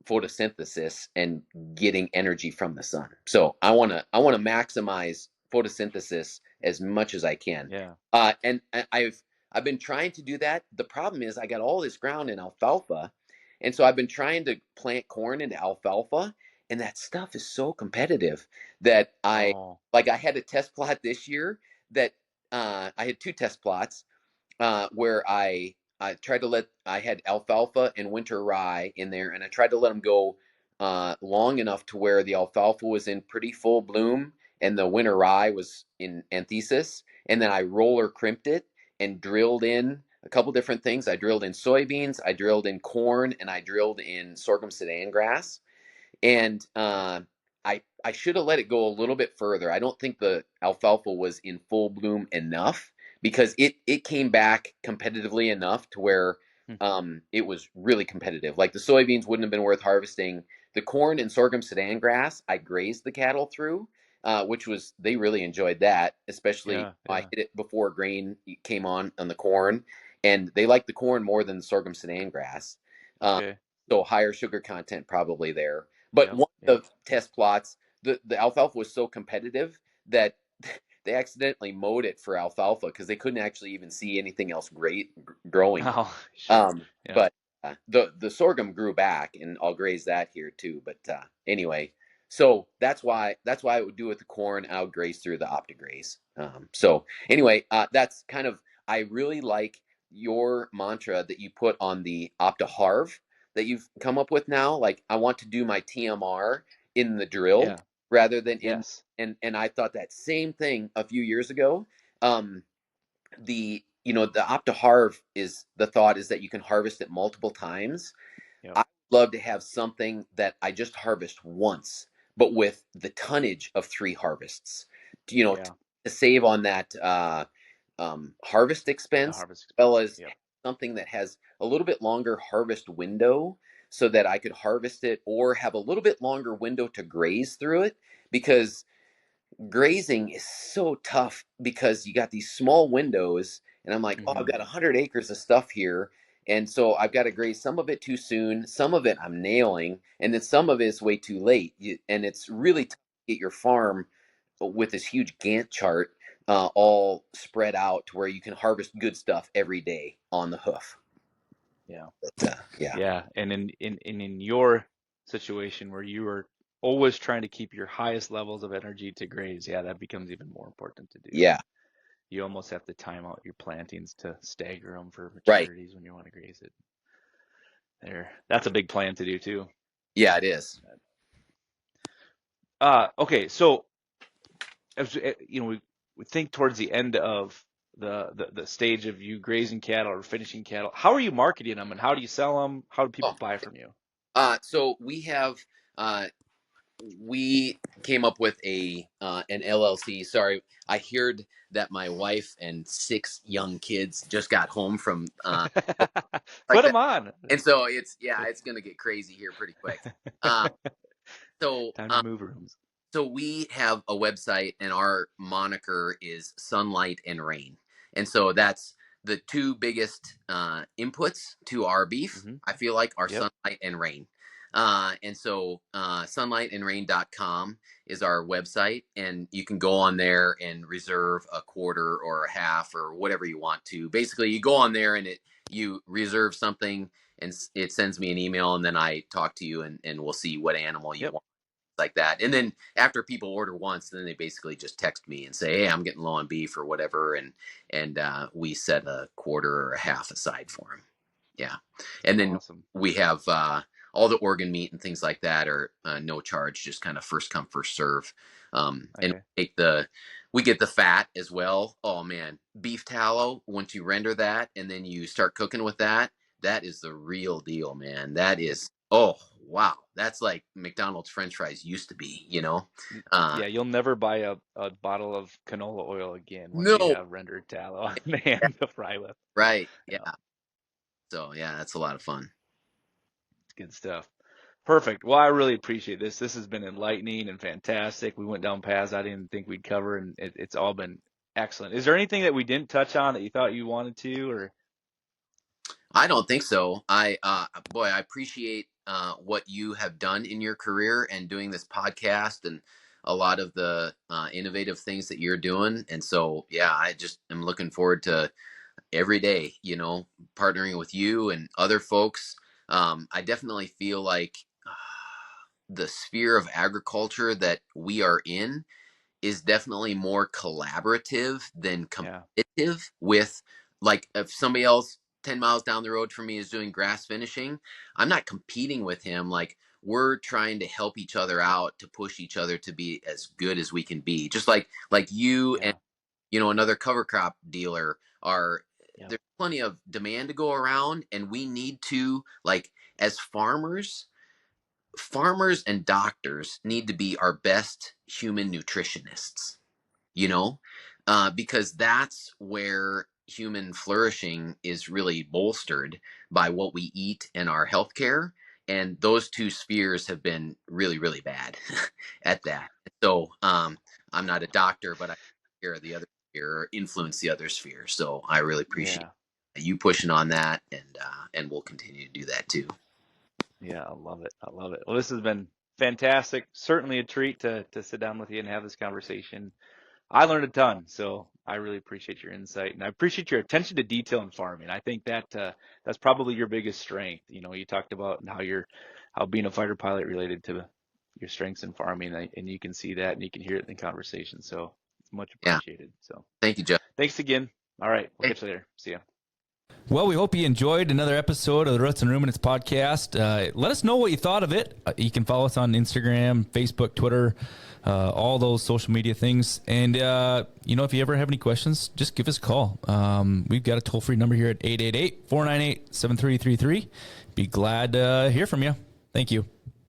photosynthesis and getting energy from the sun. So I want to maximize photosynthesis as much as I can. Yeah. And I've been trying to do that. The problem is I got all this ground in alfalfa, and so I've been trying to plant corn into alfalfa, and that stuff is so competitive that Oh, I had a test plot this year that I had two test plots where I tried to I had alfalfa and winter rye in there, and I tried to let them go long enough to where the alfalfa was in pretty full bloom and the winter rye was in anthesis, and then I roller crimped it and drilled in a couple different things. I drilled in soybeans, I drilled in corn, and I drilled in sorghum sudan grass, and I should have let it go a little bit further. I don't think the alfalfa was in full bloom enough because it came back competitively enough to where hmm, it was really competitive. Like the soybeans wouldn't have been worth harvesting. The corn and sorghum sudan grass, I grazed the cattle through, which was they really enjoyed that. Especially yeah, I yeah. hit it before grain came on the corn, and they liked the corn more than the sorghum sudan grass. Uh, Okay. so higher sugar content probably there. But Yep, one yep. of the test plots, the alfalfa was so competitive that they accidentally mowed it for alfalfa because they couldn't actually even see anything else great growing. Oh, sure. Yeah. But the sorghum grew back, and I'll graze that here too. But anyway, so that's why I would do it with the corn. I would graze through the OptiGraze. So anyway, that's kind of I really like your mantra that you put on the OptiHarv that you've come up with now. Like I want to do my TMR in the drilled Yeah. rather than in Yes. and I thought that same thing a few years ago. Um, the OptiHarv is the thought is that you can harvest it multiple times. Yep. I would love to have something that I just harvest once, but with the tonnage of three harvests. Yeah. To save on that harvest The expense, harvest as well expense. as Yep. something that has a little bit longer harvest window, so that I could harvest it or have a little bit longer window to graze through it, because grazing is so tough because you got these small windows, and I'm like, oh, I've Hmm. got 100 acres of stuff here, and so I've got to graze some of it too soon, some of it I'm nailing, and then some of it's way too late. And it's really tough to get your farm with this huge Gantt chart all spread out to where you can harvest good stuff every day on the hoof. Yeah. But, yeah, Yeah. And in your situation where you are always trying to keep your highest levels of energy to graze, yeah, that becomes even more important to do. yeah, You almost have to time out your plantings to stagger them for right, maturities when you want to graze it. There, that's a big plan to do too. yeah, it is. Okay, so as we think towards the end of the stage of you grazing cattle or finishing cattle. How are you marketing them, and how do you sell them? How do people Oh, buy from you? so uh, we came up with an LLC. Sorry, I heard that my wife and six young kids just got home from Put like them that, on. and so it's gonna get crazy here pretty quick. Uh, so Time to move rooms. so we have a website, and our moniker is Sunlight and Rain. And so that's the two biggest inputs to our beef, Hmm. I feel like, are Yep. sunlight and rain. And so sunlightandrain.com is our website, and you can go on there and reserve a quarter or a half or whatever you want to. Basically, you go on there and you reserve something, and it sends me an email, and then I talk to you, and we'll see what animal you Yep. want, like that. And then after people order once, then they basically just text me and say, "Hey, I'm getting low on beef or whatever," and we set a quarter or a half aside for them. Yeah, and then Awesome. we have all the organ meat and things like that are no charge, just kind of first come first serve. And Okay. we get the fat as well. Oh man, beef tallow. Once you render that and then you start cooking with that, that is the real deal, man. That is, oh wow, that's like McDonald's French fries used to be. Uh, Yeah, you'll never buy a bottle of canola oil again once you no, have rendered tallow on hand to fry with. right, yeah. Yeah, So yeah, that's a lot of fun. it's good stuff. Perfect. Well, I really appreciate this. This has been enlightening and fantastic. We went down paths I didn't think we'd cover, and it's all been excellent. Is there anything that we didn't touch on that you thought you wanted to, or? I don't think so. I appreciate what you have done in your career and doing this podcast and a lot of the innovative things that you're doing. And so, yeah, I just am looking forward to every day, partnering with you and other folks. I definitely feel like the sphere of agriculture that we are in is definitely more collaborative than Yeah. competitive with, like, if somebody else 10 miles down the road from me is doing grass finishing, I'm not competing with him. Like, we're trying to help each other out to push each other to be as good as we can be. Just like you and Yeah. another cover crop dealer are. Yeah. There's plenty of demand to go around, and we need to, like, as farmers and doctors need to be our best human nutritionists, you know, because that's where human flourishing is really bolstered by what we eat and our healthcare. And those two spheres have been really, really bad at that. So I'm not a doctor, but I care of the other sphere or influence the other sphere. So I really appreciate Yeah. you pushing on that, and we'll continue to do that too. Yeah. I love it. I love it. Well, this has been fantastic. Certainly a treat to sit down with you and have this conversation. I learned a ton, so I really appreciate your insight, and I appreciate your attention to detail in farming. I think that that's probably your biggest strength. You talked about how being a fighter pilot related to your strengths in farming, and you can see that and you can hear it in the conversation. So it's much Yeah. appreciated. So Thank you, Jeff. thanks again. All right, we'll Hey. catch you later. See ya. Well, we hope you enjoyed another episode of the Roots and Ruminants podcast. Let us know what you thought of it. You can follow us on Instagram, Facebook, Twitter, all those social media things. And, if you ever have any questions, just give us a call. We've got a toll-free number here at 888-498-7333. Be glad to hear from you. Thank you.